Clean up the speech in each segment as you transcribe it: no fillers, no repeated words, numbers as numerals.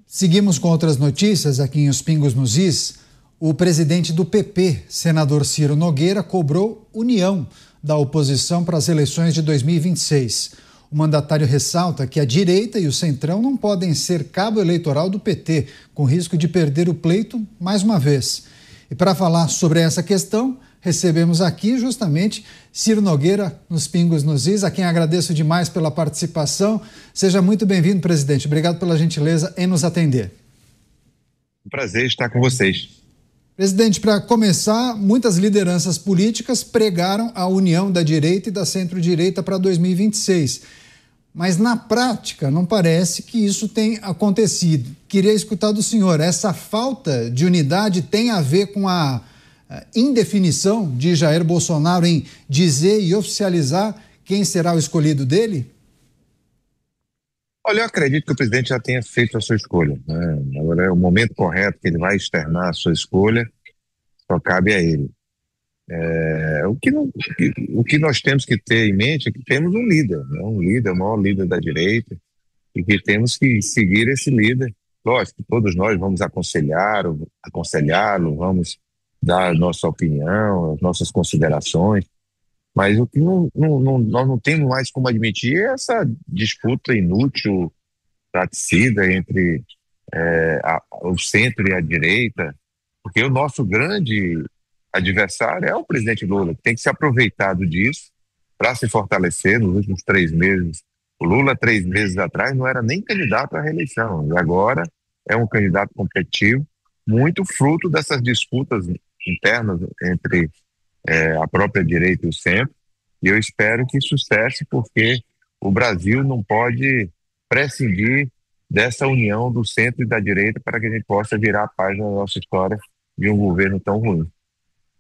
Seguimos com outras notícias aqui em Os Pingos nos Is. O presidente do PP, senador Ciro Nogueira, cobrou união da oposição para as eleições de 2026. O mandatário ressalta que a direita e o centrão não podem ser cabo eleitoral do PT, com risco de perder o pleito mais uma vez. E para falar sobre essa questão, recebemos aqui justamente Ciro Nogueira, nos Pingos nos Is, a quem agradeço demais pela participação. Seja muito bem-vindo, presidente. Obrigado pela gentileza em nos atender. Um prazer estar com vocês. Presidente, para começar, muitas lideranças políticas pregaram a união da direita e da centro-direita para 2026. Mas, na prática, não parece que isso tem acontecido. Queria escutar do senhor, essa falta de unidade tem a ver com a indefinição de Jair Bolsonaro em dizer e oficializar quem será o escolhido dele? Olha, eu acredito que o presidente já tenha feito a sua escolha, né? Agora é o momento correto que ele vai externar a sua escolha, só cabe a ele. O que nós temos que ter em mente é que temos um líder, né? Um líder, o maior líder da direita, e que temos que seguir esse líder. Lógico, todos nós vamos aconselhá-lo, vamos dar a nossa opinião, as nossas considerações, mas o que nós não temos mais como admitir é essa disputa inútil, fratricida entre o centro e a direita, porque o nosso grande adversário é o presidente Lula, que tem que se aproveitar disso para se fortalecer nos últimos 3 meses. O Lula, 3 meses atrás, não era nem candidato à reeleição, e agora é um candidato competitivo, muito fruto dessas disputas internas entre a própria direita e o centro, e eu espero que isso cesse, porque o Brasil não pode prescindir dessa união do centro e da direita para que a gente possa virar a página da nossa história de um governo tão ruim.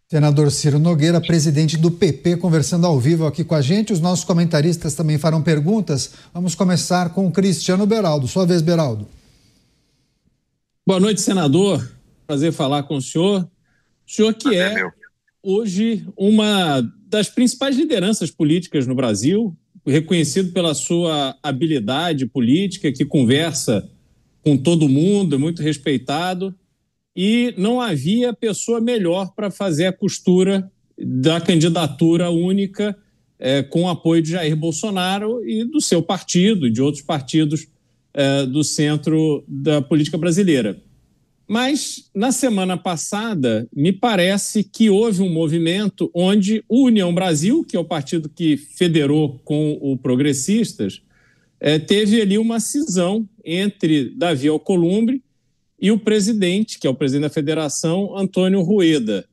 Senador Ciro Nogueira, presidente do PP, conversando ao vivo aqui com a gente. Os nossos comentaristas também farão perguntas. Vamos começar com o Cristiano Beraldo. Sua vez, Beraldo. Boa noite, senador. Prazer falar com o senhor. O senhor que é hoje uma das principais lideranças políticas no Brasil, reconhecido pela sua habilidade política, que conversa com todo mundo, é muito respeitado, e não havia pessoa melhor para fazer a costura da candidatura única com o apoio de Jair Bolsonaro e do seu partido e de outros partidos do centro da política brasileira. Mas, na semana passada, me parece que houve um movimento onde o União Brasil, que é o partido que federou com o Progressistas, teve ali uma cisão entre Davi Alcolumbre e o presidente, que é o presidente da federação, Antônio Rueda,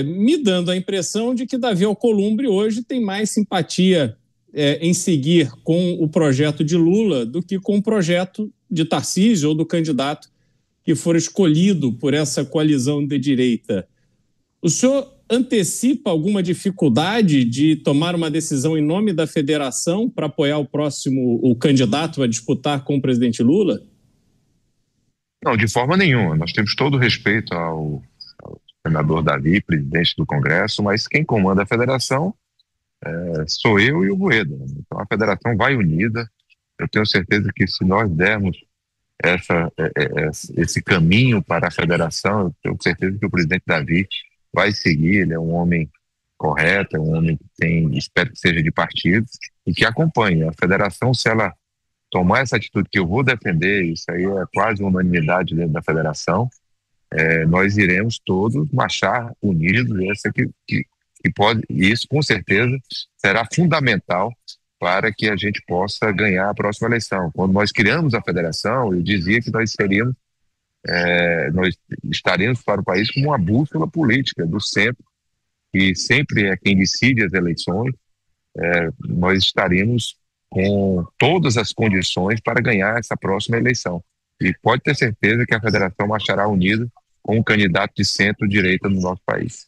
me dando a impressão de que Davi Alcolumbre hoje tem mais simpatia em seguir com o projeto de Lula do que com o projeto de Tarcísio ou do candidato que for escolhido por essa coalizão de direita. O senhor antecipa alguma dificuldade de tomar uma decisão em nome da federação para apoiar o candidato a disputar com o presidente Lula? Não, de forma nenhuma. Nós temos todo o respeito ao senador Davi, presidente do Congresso, mas quem comanda a federação sou eu e o Rueda. Então a federação vai unida. Eu tenho certeza que se nós dermos esse caminho para a federação, eu tenho certeza que o presidente Davi vai seguir. Ele é um homem correto, é um homem que espero que seja de partido e que acompanhe. A federação, se ela tomar essa atitude que eu vou defender, isso aí é quase uma unanimidade dentro da federação, nós iremos todos marchar unidos, e isso com certeza será fundamental para que a gente possa ganhar a próxima eleição. Quando nós criamos a federação, eu dizia que nós estaremos para o país como uma bússola política do centro, que sempre é quem decide as eleições. Nós estaremos com todas as condições para ganhar essa próxima eleição. E pode ter certeza que a federação marchará unida com um candidato de centro-direita no nosso país.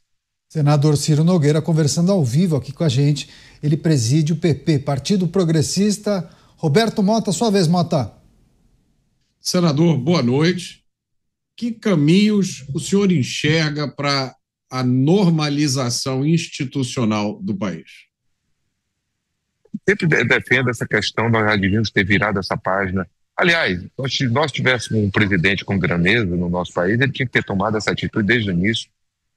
Senador Ciro Nogueira conversando ao vivo aqui com a gente. Ele preside o PP, Partido Progressista. Roberto Mota, sua vez, Mota. Senador, boa noite. Que caminhos o senhor enxerga para a normalização institucional do país? Sempre defendo essa questão, nós já devíamos ter virado essa página Aliás, se nós tivéssemos um presidente com grandeza no nosso país, ele tinha que ter tomado essa atitude desde o início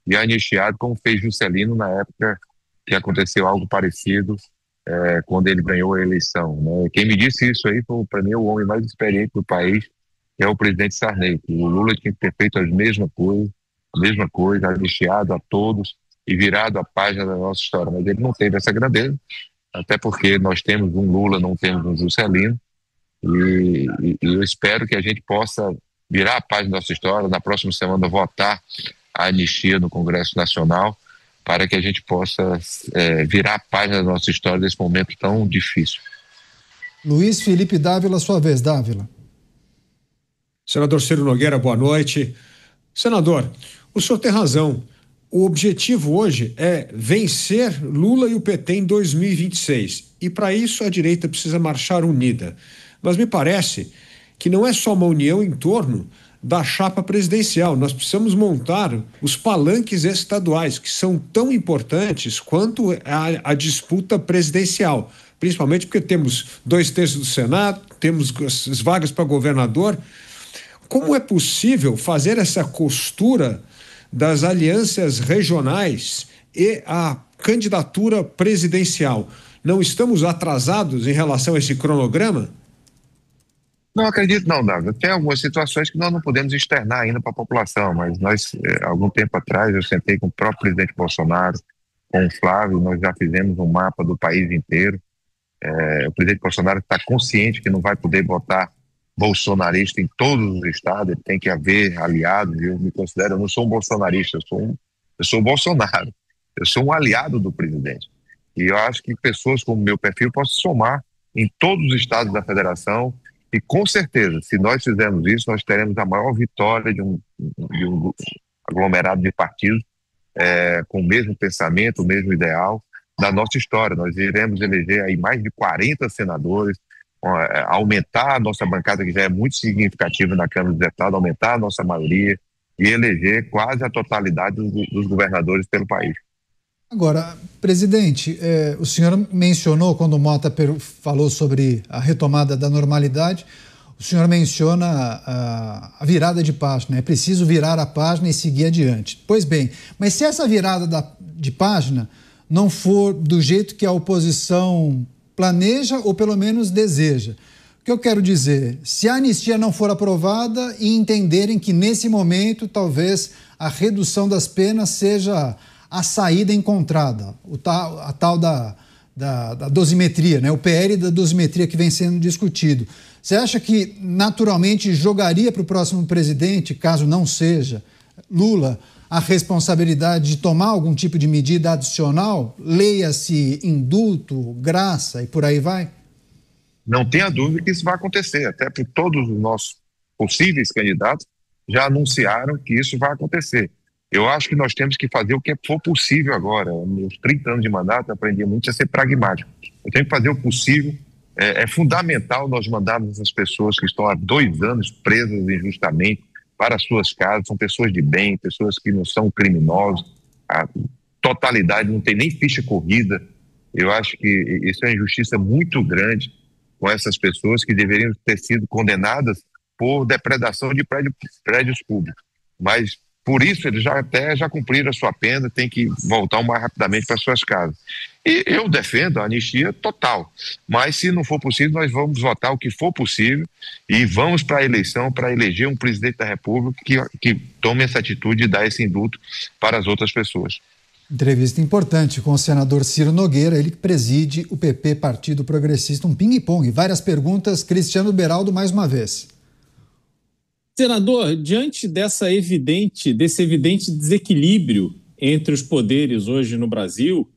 e anistiado, como fez Juscelino na época que aconteceu algo parecido quando ele ganhou a eleição, né? Quem me disse isso aí foi, para mim, o homem mais experiente do país, que é o presidente Sarney. O Lula tinha que ter feito a mesma coisa, anistiado a todos e virado a página da nossa história. Mas ele não teve essa grandeza, até porque nós temos um Lula, não temos um Juscelino, e eu espero que a gente possa virar a página da nossa história, na próxima semana votar a anistia no Congresso Nacional, para que a gente possa virar a página da nossa história nesse momento tão difícil. Luiz Felipe Dávila, sua vez, Dávila. Senador Ciro Nogueira, boa noite. Senador, o senhor tem razão. O objetivo hoje é vencer Lula e o PT em 2026. E para isso a direita precisa marchar unida. Mas me parece que não é só uma união em torno da chapa presidencial. Nós precisamos montar os palanques estaduais, que são tão importantes quanto a disputa presidencial. Principalmente porque temos 2/3 do Senado, temos as vagas para governador. Como é possível fazer essa costura das alianças regionais e a candidatura presidencial? Não estamos atrasados em relação a esse cronograma? Não acredito não, Davi. Tem algumas situações que nós não podemos externar ainda para a população, mas nós, algum tempo atrás, eu sentei com o próprio presidente Bolsonaro, com o Flávio, nós já fizemos um mapa do país inteiro. O presidente Bolsonaro está consciente que não vai poder votar bolsonarista em todos os estados, ele tem que haver aliados. Eu me considero, eu não sou um bolsonarista, eu sou um Bolsonaro, eu sou um aliado do presidente. E eu acho que pessoas como meu perfil possam somar em todos os estados da federação. E com certeza, se nós fizermos isso, nós teremos a maior vitória de um aglomerado de partidos com o mesmo pensamento, o mesmo ideal da nossa história. Nós iremos eleger aí mais de 40 senadores, aumentar a nossa bancada, que já é muito significativa na Câmara dos Deputados, aumentar a nossa maioria e eleger quase a totalidade dos governadores pelo país. Agora, presidente, o senhor mencionou, quando o Mota falou sobre a retomada da normalidade, o senhor menciona a virada de página. É preciso virar a página e seguir adiante. Pois bem, mas se essa virada de página não for do jeito que a oposição planeja ou pelo menos deseja, o que eu quero dizer, se a anistia não for aprovada e entenderem que nesse momento talvez a redução das penas seja a saída encontrada, a tal da dosimetria, né? O PL da dosimetria que vem sendo discutido. Você acha que naturalmente jogaria para o próximo presidente, caso não seja Lula, a responsabilidade de tomar algum tipo de medida adicional? Leia-se indulto, graça e por aí vai? Não tenha dúvida que isso vai acontecer, até porque todos os nossos possíveis candidatos já anunciaram que isso vai acontecer. Eu acho que nós temos que fazer o que for possível agora. Meus 30 anos de mandato, eu aprendi muito a ser pragmático. Eu tenho que fazer o possível. É fundamental nós mandarmos essas pessoas que estão há 2 anos presas injustamente para suas casas. São pessoas de bem, pessoas que não são criminosos. A totalidade não tem nem ficha corrida. Eu acho que isso é uma injustiça muito grande com essas pessoas que deveriam ter sido condenadas por depredação de prédios públicos. Mas por isso, eles já cumpriram a sua pena, tem que voltar o mais rapidamente para suas casas. E eu defendo a anistia total, mas se não for possível, nós vamos votar o que for possível e vamos para a eleição para eleger um presidente da República que tome essa atitude e dá esse indulto para as outras pessoas. Entrevista importante com o senador Ciro Nogueira, ele que preside o PP, Partido Progressista, um ping-pong. Várias perguntas, Cristiano Beraldo mais uma vez. Senador, diante desse evidente desequilíbrio entre os poderes hoje no Brasil,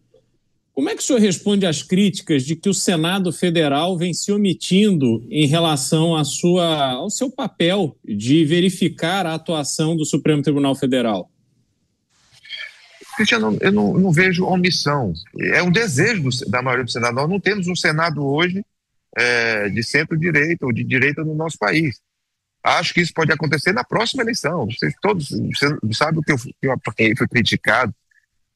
como é que o senhor responde às críticas de que o Senado Federal vem se omitindo em relação ao seu papel de verificar a atuação do Supremo Tribunal Federal? Cristiano, eu não vejo omissão. É um desejo da maioria do Senado. Nós não temos um Senado hoje de centro-direita ou de direita no nosso país. Acho que isso pode acontecer na próxima eleição. Você sabe o que eu apanhei, fui criticado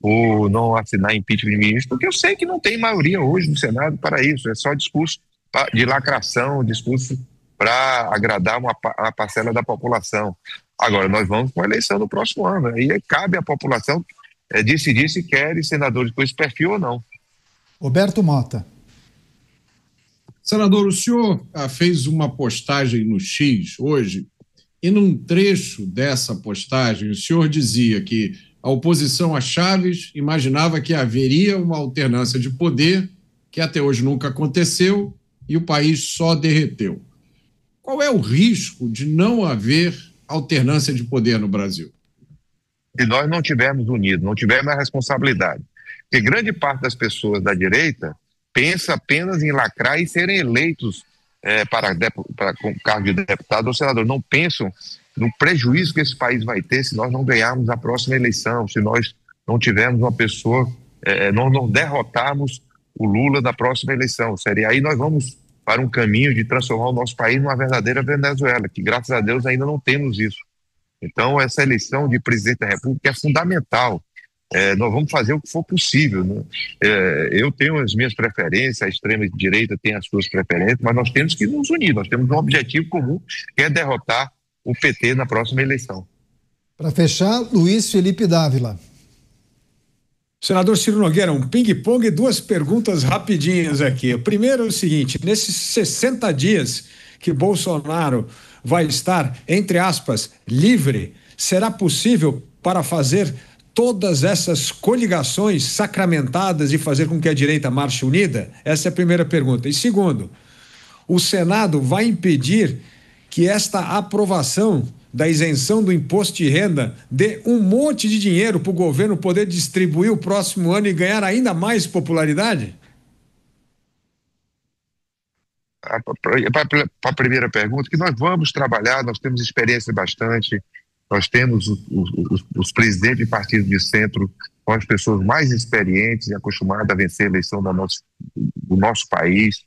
por não assinar impeachment de ministro, porque eu sei que não tem maioria hoje no Senado para isso. É só discurso de lacração, discurso para agradar uma parcela da população. Agora, nós vamos com a eleição no próximo ano, aí cabe à população decidir se quer senadores com esse perfil ou não. Roberto Mota. Senador, o senhor fez uma postagem no X hoje, e num trecho dessa postagem o senhor dizia que a oposição a Chaves imaginava que haveria uma alternância de poder que até hoje nunca aconteceu e o país só derreteu. Qual é o risco de não haver alternância de poder no Brasil? Se nós não tivermos unidos, não tivermos a responsabilidade, porque grande parte das pessoas da direita pensa apenas em lacrar e serem eleitos para cargo de deputado ou senador, não pensam no prejuízo que esse país vai ter se nós não ganharmos a próxima eleição, se nós não tivermos uma pessoa, não derrotarmos o Lula na próxima eleição. Aí nós vamos para um caminho de transformar o nosso país numa verdadeira Venezuela, que graças a Deus ainda não temos isso. Então essa eleição de presidente da República é fundamental. Nós vamos fazer o que for possível, né? Eu tenho as minhas preferências, a extrema-direita tem as suas preferências, mas nós temos que nos unir, nós temos um objetivo comum, que é derrotar o PT na próxima eleição. Para fechar, Luiz Felipe Dávila. Senador Ciro Nogueira, um ping-pong e duas perguntas rapidinhas aqui. O primeiro é o seguinte: nesses 60 dias que Bolsonaro vai estar, entre aspas, livre, será possível para fazer todas essas coligações sacramentadas e fazer com que a direita marche unida? Essa é a primeira pergunta. E segundo, o Senado vai impedir que esta aprovação da isenção do imposto de renda dê um monte de dinheiro para o governo poder distribuir o próximo ano e ganhar ainda mais popularidade? Para a primeira pergunta, que nós vamos trabalhar, nós temos experiência bastante, nós temos os presidentes de partidos de centro com as pessoas mais experientes e acostumadas a vencer a eleição do nosso país.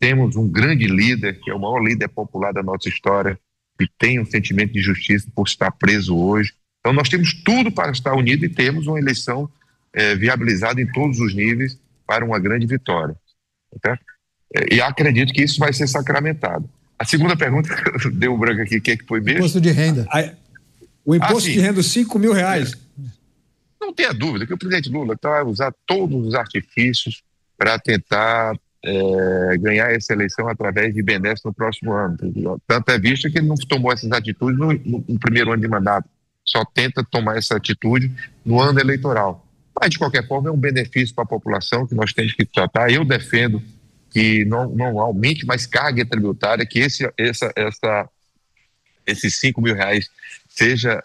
Temos um grande líder, que é o maior líder popular da nossa história, que tem um sentimento de justiça por estar preso hoje. Então nós temos tudo para estar unidos e temos uma eleição viabilizada em todos os níveis para uma grande vitória. Tá? E acredito que isso vai ser sacramentado. A segunda pergunta, deu um branco aqui, o que foi mesmo? Imposto de renda. O imposto de renda, R$5.000. Não tenha dúvida que o presidente Lula vai usar todos os artifícios para tentar ganhar essa eleição através de benesses no próximo ano. Tanto é visto que ele não tomou essas atitudes no primeiro ano de mandato, só tenta tomar essa atitude no ano eleitoral. Mas, de qualquer forma, é um benefício para a população que nós temos que tratar. Eu defendo que não aumente mais carga tributária, que esses R$5.000 seja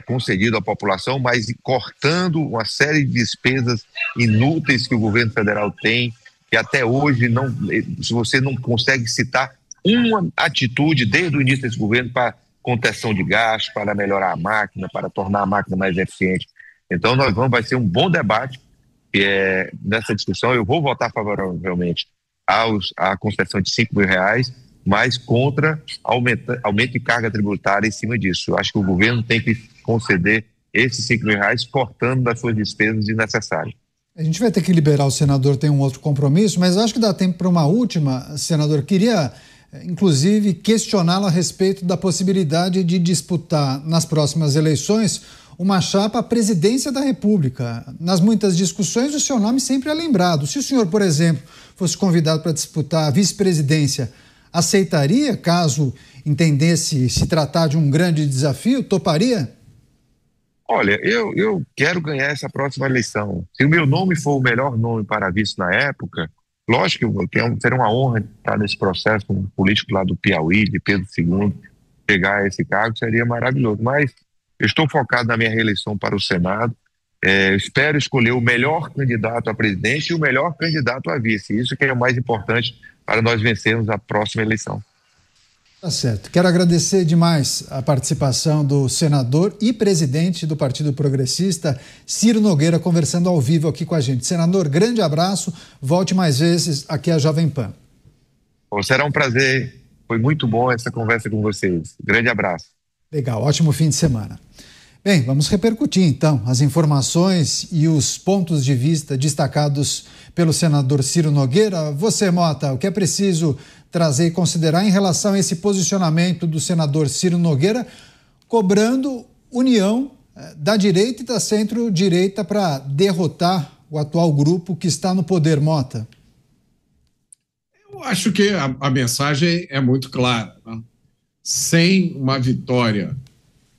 concedido à população, mas cortando uma série de despesas inúteis que o governo federal tem, que até hoje se você não consegue citar uma atitude desde o início desse governo para contenção de gastos, para melhorar a máquina, para tornar a máquina mais eficiente. Então vai ser um bom debate nessa discussão. Eu vou votar favoravelmente à concessão de R$5.000, mas contra aumento de carga tributária em cima disso. Eu acho que o governo tem que conceder esses R$5.000 cortando das suas despesas desnecessárias. A gente vai ter que liberar o senador, tem um outro compromisso, mas acho que dá tempo para uma última, senador. Queria, inclusive, questioná-lo a respeito da possibilidade de disputar nas próximas eleições uma chapa à presidência da República. Nas muitas discussões, o seu nome sempre é lembrado. Se o senhor, por exemplo, fosse convidado para disputar a vice-presidência, aceitaria, caso entendesse se tratar de um grande desafio? Toparia? Olha, eu quero ganhar essa próxima eleição. Se o meu nome for o melhor nome para vice na época, lógico que será uma honra estar nesse processo com um político lá do Piauí, de Pedro II, pegar esse cargo, seria maravilhoso. Mas eu estou focado na minha reeleição para o Senado. Espero escolher o melhor candidato a presidente e o melhor candidato a vice. Isso que é o mais importante para nós vencermos a próxima eleição. Tá certo. Quero agradecer demais a participação do senador e presidente do Partido Progressista, Ciro Nogueira, conversando ao vivo aqui com a gente. Senador, grande abraço. Volte mais vezes aqui à Jovem Pan. Será um prazer. Foi muito bom essa conversa com vocês. Grande abraço. Legal. Ótimo fim de semana. Bem, vamos repercutir então as informações e os pontos de vista destacados pelo senador Ciro Nogueira. Você, Mota, o que é preciso trazer e considerar em relação a esse posicionamento do senador Ciro Nogueira, cobrando união da direita e da centro-direita para derrotar o atual grupo que está no poder, Mota? Eu acho que a mensagem é muito clara, né? Sem uma vitória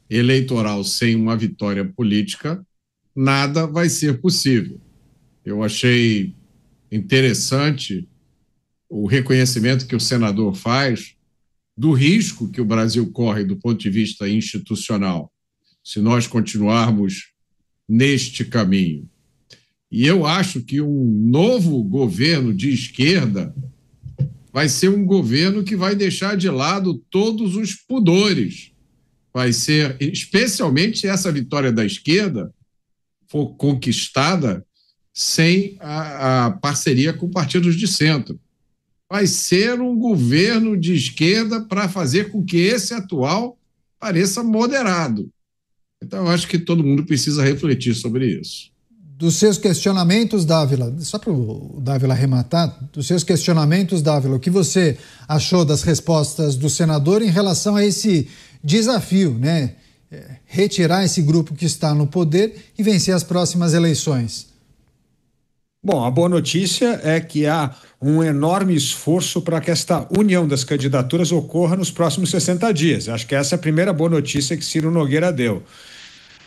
eleitoral, sem uma vitória política, nada vai ser possível. Eu achei interessante o reconhecimento que o senador faz do risco que o Brasil corre do ponto de vista institucional, se nós continuarmos neste caminho. E eu acho que um novo governo de esquerda vai ser um governo que vai deixar de lado todos os pudores. Vai ser, especialmente se essa vitória da esquerda for conquistada sem a parceria com partidos de centro. Vai ser um governo de esquerda para fazer com que esse atual pareça moderado. Então, eu acho que todo mundo precisa refletir sobre isso. Dos seus questionamentos, Dávila, só para o Dávila arrematar, dos seus questionamentos, Dávila, o que você achou das respostas do senador em relação a esse desafio, né? Retirar esse grupo que está no poder e vencer as próximas eleições? Bom, a boa notícia é que há um enorme esforço para que esta união das candidaturas ocorra nos próximos 60 dias. Acho que essa é a primeira boa notícia que Ciro Nogueira deu.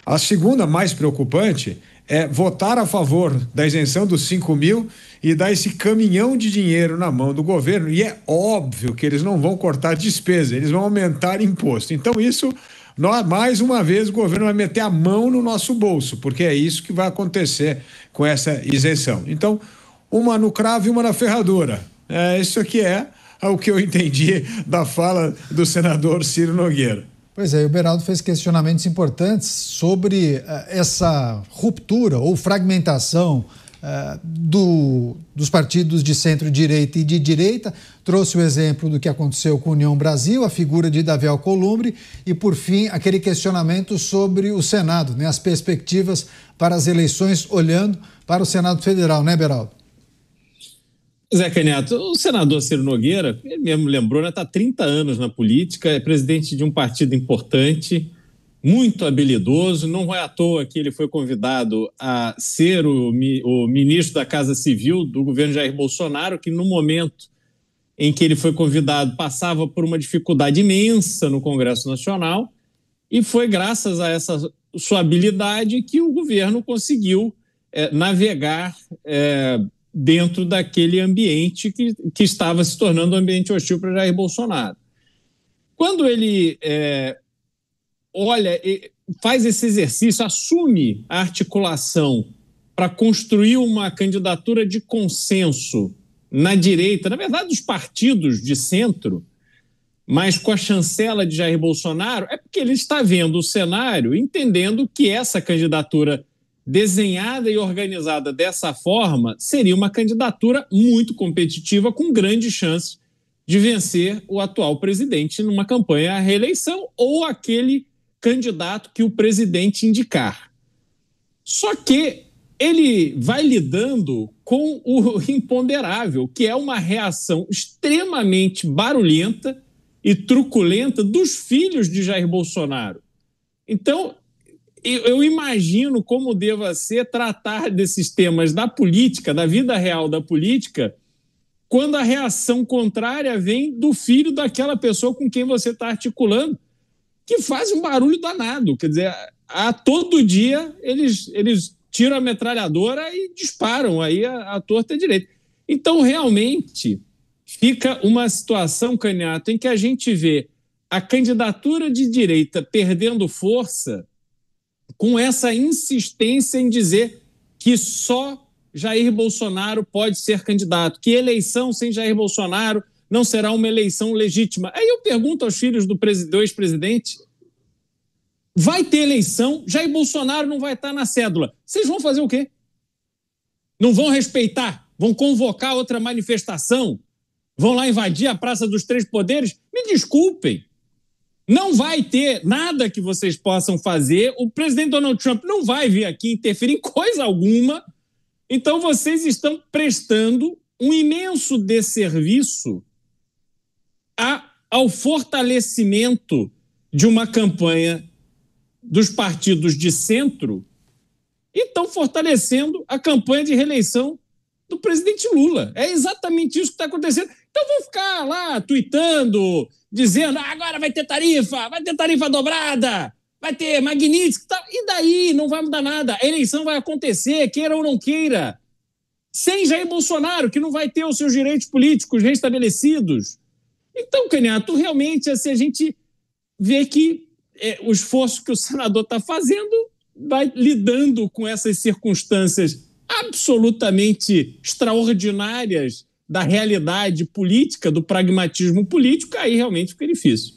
A segunda, mais preocupante, é votar a favor da isenção dos 5 mil e dar esse caminhão de dinheiro na mão do governo. E é óbvio que eles não vão cortar despesa, eles vão aumentar imposto. Então isso, mais uma vez, o governo vai meter a mão no nosso bolso, porque é isso que vai acontecer com essa isenção. Então, uma no cravo e uma na ferradura. Isso aqui é o que eu entendi da fala do senador Ciro Nogueira. Pois é, o Beraldo fez questionamentos importantes sobre essa ruptura ou fragmentação dos partidos de centro-direita e de direita. Trouxe o exemplo do que aconteceu com a União Brasil, a figura de Davi Alcolumbre e, por fim, aquele questionamento sobre o Senado, né, as perspectivas para as eleições olhando para o Senado Federal, né, Beraldo? Zé Canhoto, o senador Ciro Nogueira, ele mesmo lembrou, está há 30 anos na política, é presidente de um partido importante, muito habilidoso, não é à toa que ele foi convidado a ser o ministro da Casa Civil do governo Jair Bolsonaro, que no momento em que ele foi convidado passava por uma dificuldade imensa no Congresso Nacional, e foi graças a essa sua habilidade que o governo conseguiu navegar dentro daquele ambiente que estava se tornando um ambiente hostil para Jair Bolsonaro. Quando ele faz esse exercício, assume a articulação para construir uma candidatura de consenso na direita, na verdade dos partidos de centro, mas com a chancela de Jair Bolsonaro, é porque ele está vendo o cenário, entendendo que essa candidatura desenhada e organizada dessa forma seria uma candidatura muito competitiva, com grande chance de vencer o atual presidente numa campanha à reeleição ou aquele candidato que o presidente indicar. Só que ele vai lidando com o imponderável, que é uma reação extremamente barulhenta e truculenta dos filhos de Jair Bolsonaro. Então, eu imagino como deva ser tratar desses temas da política, da vida real da política, quando a reação contrária vem do filho daquela pessoa com quem você está articulando, que faz um barulho danado. Quer dizer, a todo dia eles tiram a metralhadora e disparam aí a torta direita. Então, realmente, fica uma situação, Canhoto, em que a gente vê a candidatura de direita perdendo força com essa insistência em dizer que só Jair Bolsonaro pode ser candidato, que eleição sem Jair Bolsonaro não será uma eleição legítima. Aí eu pergunto aos filhos do ex-presidente, vai ter eleição, Jair Bolsonaro não vai estar na cédula. Vocês vão fazer o quê? Não vão respeitar? Vão convocar outra manifestação? Vão lá invadir a Praça dos Três Poderes? Me desculpem. Não vai ter nada que vocês possam fazer. O presidente Donald Trump não vai vir aqui interferir em coisa alguma. Então, vocês estão prestando um imenso desserviço ao fortalecimento de uma campanha dos partidos de centro e estão fortalecendo a campanha de reeleição do presidente Lula. É exatamente isso que está acontecendo. Então, vão ficar lá tweetando, dizendo agora vai ter tarifa dobrada, vai ter Magnitsky, e daí não vai mudar nada. A eleição vai acontecer, queira ou não queira, sem Jair Bolsonaro, que não vai ter os seus direitos políticos restabelecidos. Então, Canhato, realmente, assim, a gente vê que o esforço que o senador está fazendo vai lidando com essas circunstâncias absolutamente extraordinárias da realidade política, do pragmatismo político, aí realmente fica difícil.